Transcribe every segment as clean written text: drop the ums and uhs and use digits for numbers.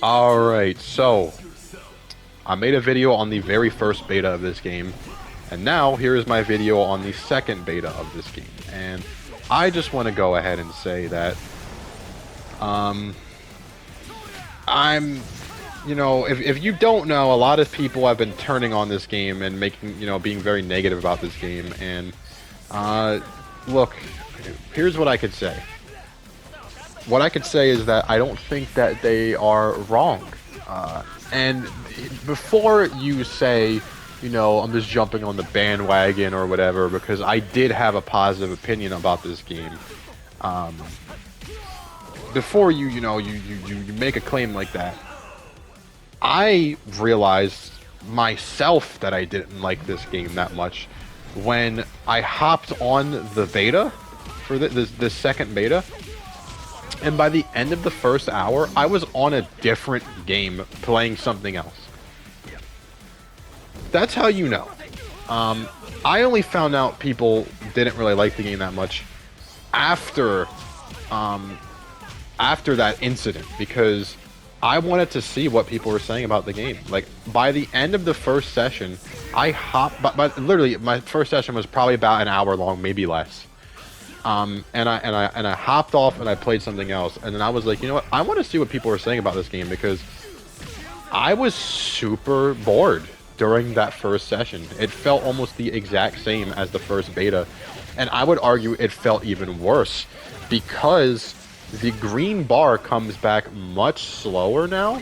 Alright, so I made a video on the very first beta of this game, and now here is my video on the second beta of this game. And I just want to go ahead and say that if you don't know, a lot of people have been turning on this game and being very negative about this game. And look, here's what I could say. What I could say is that I don't think that they are wrong. And before you say, I'm just jumping on the bandwagon or whatever, because I did have a positive opinion about this game. Before you make a claim like that, I realized myself that I didn't like this game that much when I hopped on the beta for the second beta. And by the end of the first hour, I was on a different game playing something else. That's how you know. I only found out people didn't really like the game that much after that incident, because I wanted to see what people were saying about the game. Like, by the end of the first session, I hopped, but literally my first session was probably about an hour long, maybe less. And I hopped off and I played something else, and then I was like, you know what? I want to see what people are saying about this game, because I was super bored during that first session. It felt almost the exact same as the first beta, and I would argue it felt even worse because the green bar comes back much slower now,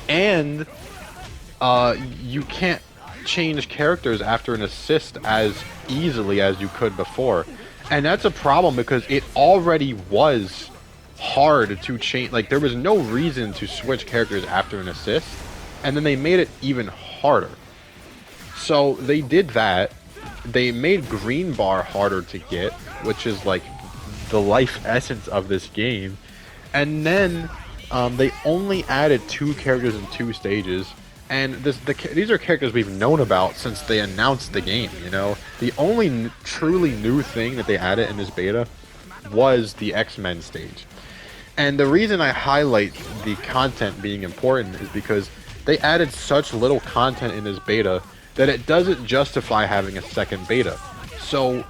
and you can't change characters after an assist as easily as you could before. And that's a problem because it already was hard to change. Like, there was no reason to switch characters after an assist, and then they made it even harder. So they did that. They made green bar harder to get, which is like the life essence of this game. And then they only added 2 characters in 2 stages. And these are characters we've known about since they announced the game, The only truly new thing that they added in this beta was the X-Men stage. And the reason I highlight the content being important is because they added such little content in this beta that it doesn't justify having a second beta. So,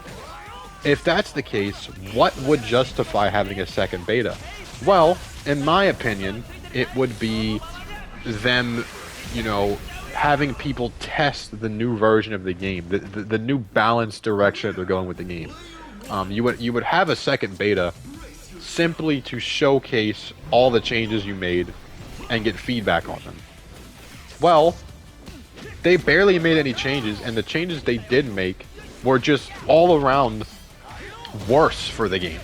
if that's the case, what would justify having a second beta? Well, in my opinion, it would be them having people test the new version of the game, the new balanced direction that they're going with the game. You would have a second beta simply to showcase all the changes you made and get feedback on them. Well, they barely made any changes, and the changes they did make were just all around worse for the game.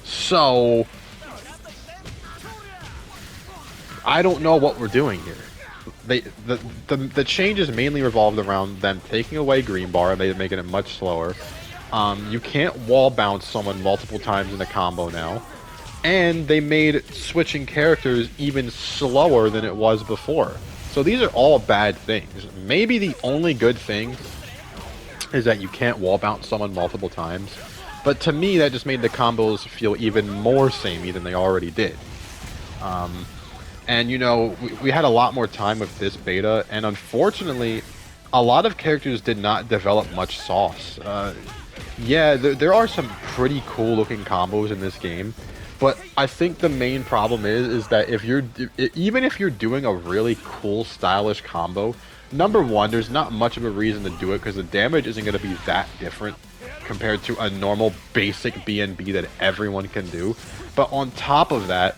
So, I don't know what we're doing here. The changes mainly revolved around them taking away green bar and making it much slower. You can't wall bounce someone multiple times in a combo now, and they made switching characters even slower than it was before. So these are all bad things. Maybe the only good thing is that you can't wall bounce someone multiple times, but to me that just made the combos feel even more samey than they already did. And we had a lot more time with this beta, and unfortunately, a lot of characters did not develop much sauce. Yeah, there are some pretty cool looking combos in this game, but I think the main problem is that even if you're doing a really cool, stylish combo, number one, there's not much of a reason to do it because the damage isn't going to be that different compared to a normal basic BNB that everyone can do. But on top of that,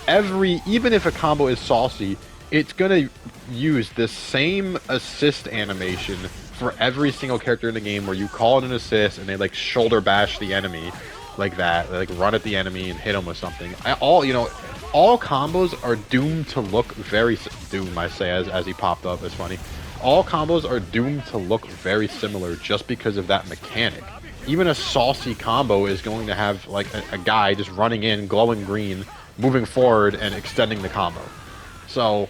even if a combo is saucy, it's gonna use the same assist animation for every single character in the game, where you call it an assist and they like shoulder bash the enemy like that, they, like, run at the enemy and hit them with something. All combos are doomed to look very I say as he popped up. It's funny. All combos are doomed to look very similar just because of that mechanic. Even a saucy combo is going to have like a guy just running in, glowing green, moving forward and extending the combo. So,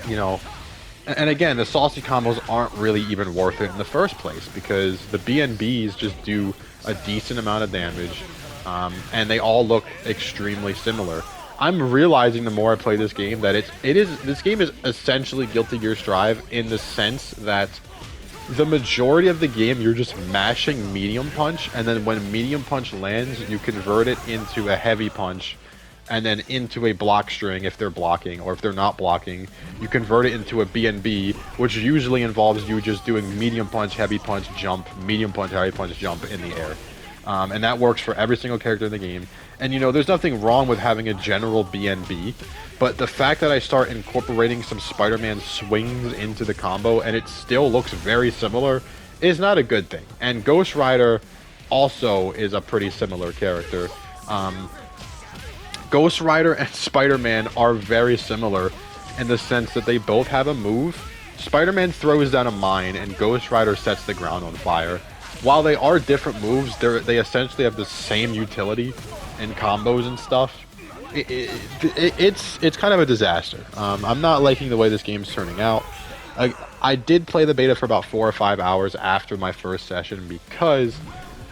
and again, the saucy combos aren't really even worth it in the first place, because the BNBs just do a decent amount of damage, and they all look extremely similar. I'm realizing the more I play this game that this game is essentially guiltygearstrive in the sense that the majority of the game you're just mashing medium punch, and then when medium punch lands, you convert it into a heavy punch, and then into a block string if they're blocking, or if they're not blocking, you convert it into a BNB, which usually involves you just doing medium punch, heavy punch, jump, medium punch, heavy punch, jump in the air. And that works for every single character in the game. And you know, there's nothing wrong with having a general BNB, but the fact that I start incorporating some Spider-Man swings into the combo and it still looks very similar is not a good thing. And Ghost Rider also is a pretty similar character. Ghost Rider and Spider-Man are very similar in the sense that they both have a move. Spider-Man throws down a mine and Ghost Rider sets the ground on fire. While they are different moves, they essentially have the same utility in combos and stuff. It's kind of a disaster. I'm not liking the way this game's turning out. I did play the beta for about 4 or 5 hours after my first session because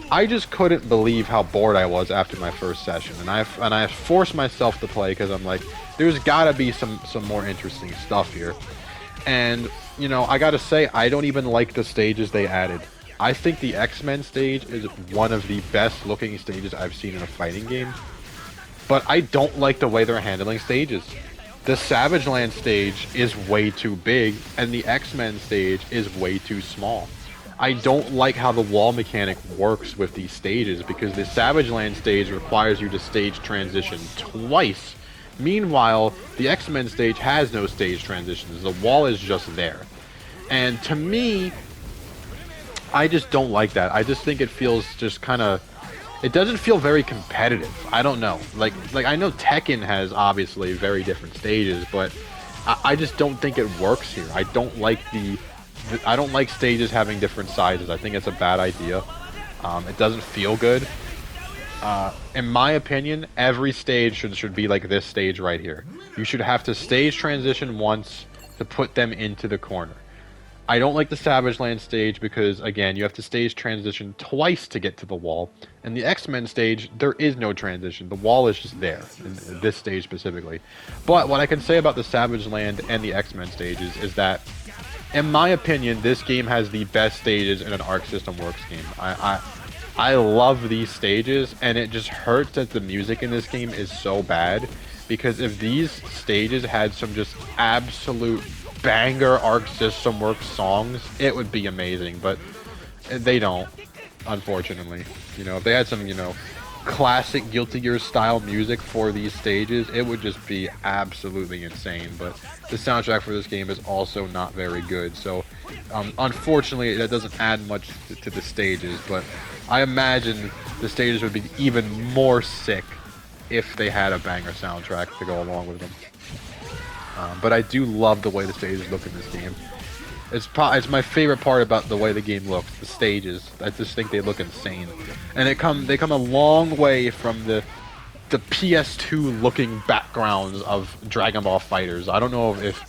I just couldn't believe how bored I was after my first session, and I forced myself to play because I'm like, there's gotta be some more interesting stuff here. And you know, I gotta say, I don't even like the stages they added. I think the X-Men stage is one of the best looking stages I've seen in a fighting game, but I don't like the way they're handling stages. The Savage Land stage is way too big, and the X-Men stage is way too small. I don't like how the wall mechanic works with these stages, because the Savage Land stage requires you to stage transition twice. Meanwhile, the X-Men stage has no stage transitions. The wall is just there. And to me, I just don't like that. I just think it feels just kind of... It doesn't feel very competitive. I don't know. Like I know Tekken has obviously very different stages, but I just don't think it works here. I don't like I don't like stages having different sizes. I think it's a bad idea. It doesn't feel good. In my opinion, every stage should be like this stage right here. You should have to stage transition once to put them into the corner. I don't like the Savage Land stage because, again, you have to stage transition twice to get to the wall. In the X-Men stage, there is no transition. The wall is just there, in this stage specifically. But what I can say about the Savage Land and the X-Men stages is that, in my opinion, this game has the best stages in an Arc System Works game. I love these stages, and it just hurts that the music in this game is so bad, because if these stages had some just absolute banger Arc System Works songs, it would be amazing, but they don't, unfortunately. You know, if they had some, you know, classic Guilty Gear style music for these stages, it would just be absolutely insane. But the soundtrack for this game is also not very good, so unfortunately that doesn't add much to the stages, but I imagine the stages would be even more sick if they had a banger soundtrack to go along with them. But I do love the way the stages look in this game. It's my favorite part about the way the game looks, the stages. I just think they look insane. And they come a long way from the PS2 looking backgrounds of DragonBallfighterz. I don't know if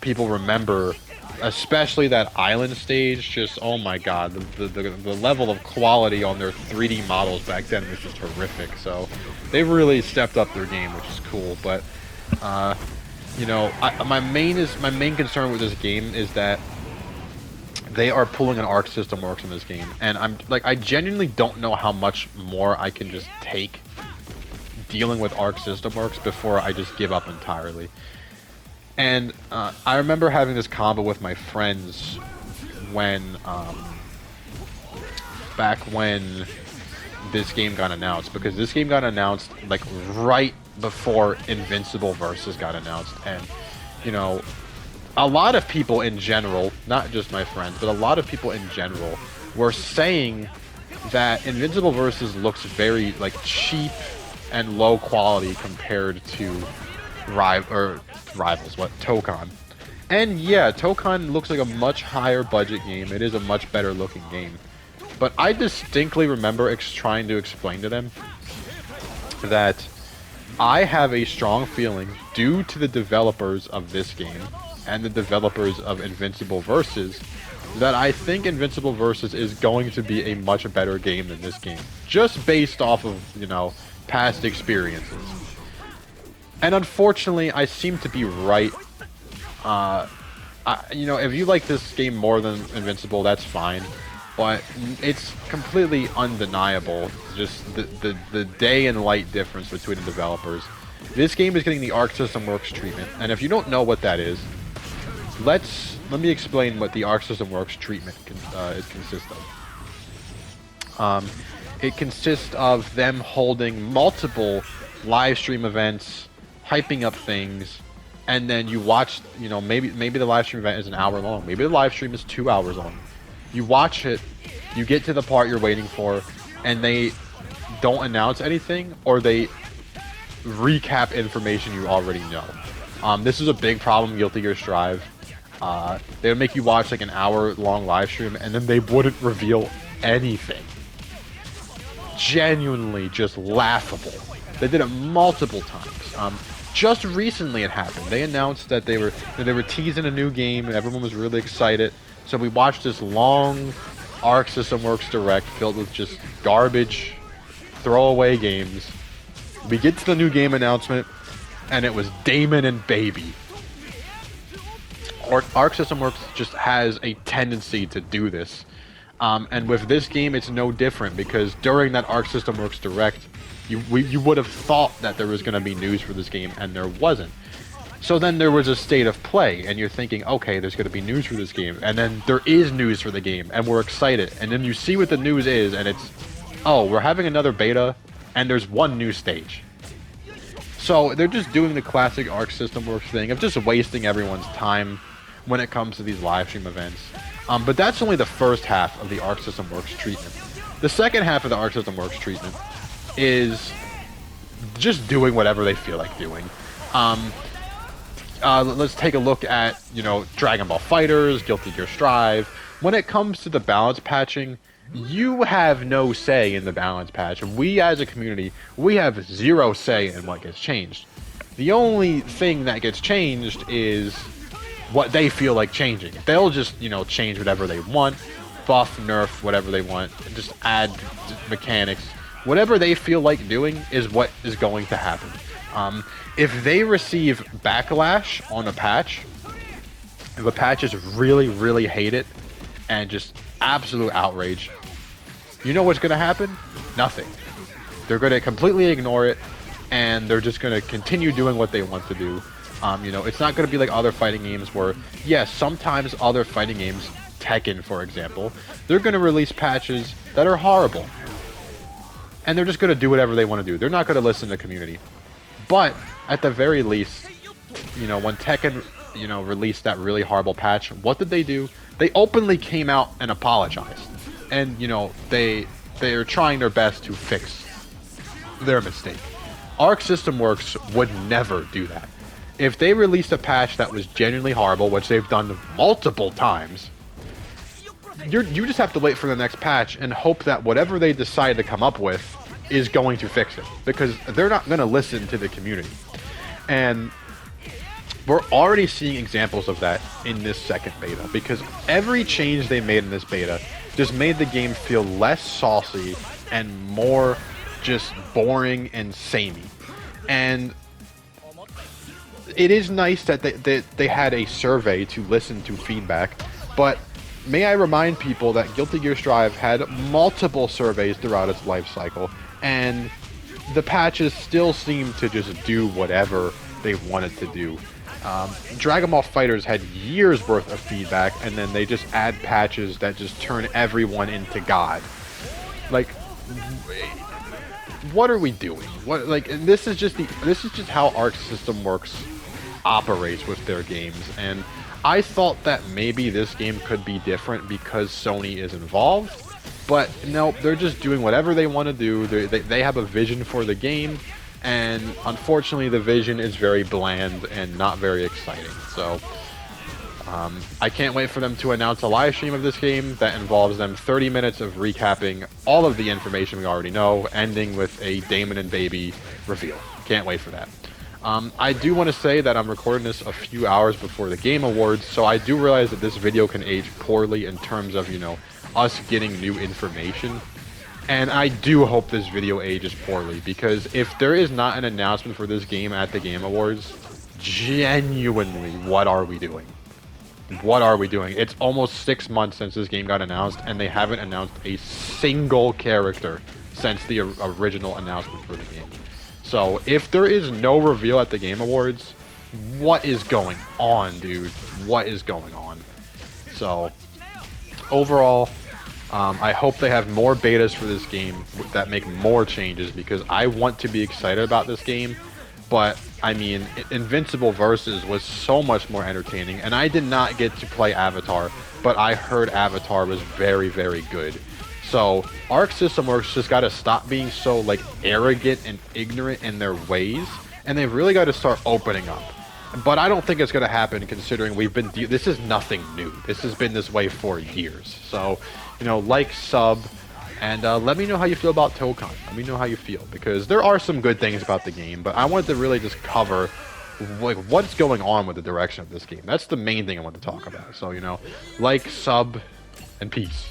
people remember, especially that island stage, just, oh my god, the level of quality on their 3D models back then was just horrific. So they really stepped up their game, which is cool. But you know, my main concern with this game is that they are pulling an Arc System Works in this game, and I genuinely don't know how much more I can just take dealing with Arc System Works before I just give up entirely. And I remember having this combo with my friends when back when this game got announced, because this game got announced like right before Invincible Versus got announced. And you know, a lot of people in general, not just my friends, but a lot of people in general were saying that Invincible Versus looks very like cheap and low quality compared to rivals, Tokon. And yeah, Tokon looks like a much higher budget game. It is a much better looking game. But I distinctly remember trying to explain to them that I have a strong feeling, due to the developers of this game and the developers of Invincible Versus, that I think Invincible Versus is going to be a much better game than this game, just based off of, you know, past experiences. And unfortunately, I seem to be right. You know, if you like this game more than Invincible, that's fine. But it's completely undeniable, just the day and light difference between the developers. This game is getting the Arc System Works treatment, and if you don't know what that is, let me explain what the Arc System Works treatment consists of. It consists of them holding multiple live stream events, hyping up things, and then you watch, you know, maybe the live stream event is an hour long, maybe the live stream is 2 hours long. You watch it, you get to the part you're waiting for, and they don't announce anything, or they recap information you already know. This is a big problem in guiltygearstrive. They would make you watch like an hour-long live stream, and then they wouldn't reveal anything. Genuinely just laughable. They did it multiple times. Just recently it happened. They announced that they were teasing a new game, and everyone was really excited. So we watched this long Arc System Works Direct filled with just garbage, throwaway games. We get to the new game announcement, and it was Damon and Baby. Arc System Works just has a tendency to do this. And with this game, it's no different, because during that Arc System Works Direct, you would have thought that there was going to be news for this game, and there wasn't. So then there was a state of play, and you're thinking, okay, there's going to be news for this game, and then there is news for the game, and we're excited, and then you see what the news is, and it's, oh, we're having another beta, and there's one new stage. So they're just doing the classic Arc System Works thing of just wasting everyone's time when it comes to these live stream events. But that's only the first half of the Arc System Works treatment. The second half of the Arc System Works treatment is just doing whatever they feel like doing. Let's take a look at, you know, DragonBallfighterz, guiltygearstrive. When it comes to the balance patching, you have no say in the balance patch. We as a community, we have zero say in what gets changed. The only thing that gets changed is what they feel like changing. They'll just, you know, change whatever they want, buff, nerf, whatever they want, just add mechanics. Whatever they feel like doing is what is going to happen. If they receive backlash on a patch, if a patch is really, really hated and just absolute outrage, you know what's going to happen? Nothing. They're going to completely ignore it, and they're just going to continue doing what they want to do. You know, it's not going to be like other fighting games where, yes, sometimes other fighting games, Tekken for example, they're going to release patches that are horrible. And they're just going to do whatever they want to do. They're not going to listen to the community. But at the very least, you know, when Tekken, you know, released that really horrible patch, what did they do? They openly came out and apologized. And, you know, they're trying their best to fix their mistake. Arc System Works would never do that. If they released a patch that was genuinely horrible, which they've done multiple times, you just have to wait for the next patch and hope that whatever they decide to come up with is going to fix it, because they're not going to listen to the community. And we're already seeing examples of that in this second beta, because every change they made in this beta just made the game feel less saucy and more just boring and samey. And it is nice that they had a survey to listen to feedback, but may I remind people that guiltygearstrive had multiple surveys throughout its life cycle, and the patches still seem to just do whatever they wanted to do. DragonBallfighterz had years worth of feedback, and then they just add patches that just turn everyone into God. Like, what are we doing? What, like, this is just how Arc System Works operates with their games, and I thought that maybe this game could be different because Sony is involved, but no, they're just doing whatever they want to do. They have a vision for the game, and unfortunately the vision is very bland and not very exciting. So I can't wait for them to announce a live stream of this game that involves them 30 minutes of recapping all of the information we already know, ending with a Damon and Baby reveal. Can't wait for that. I do want to say that I'm recording this a few hours before the Game Awards, so I do realize that this video can age poorly in terms of, you know, us getting new information. And I do hope this video ages poorly, because if there is not an announcement for this game at the Game Awards, genuinely, what are we doing? What are we doing? It's almost 6 months since this game got announced, and they haven't announced a single character since the original announcement for the game. So if there is no reveal at the Game Awards, what is going on, dude? What is going on? So overall, I hope they have more betas for this game that make more changes, because I want to be excited about this game. But, I mean, Invincible Versus was so much more entertaining, and I did not get to play Avatar, but I heard Avatar was very, very good. So, Arc System Works just gotta stop being so, like, arrogant and ignorant in their ways, and they've really gotta start opening up. But I don't think it's gonna happen, considering we've been... this is nothing new. This has been this way for years. So, you know, like, sub... And let me know how you feel about Tokon. Let me know how you feel, because there are some good things about the game, but I wanted to really just cover like what's going on with the direction of this game. That's the main thing I want to talk about. So, you know, like, sub, and peace.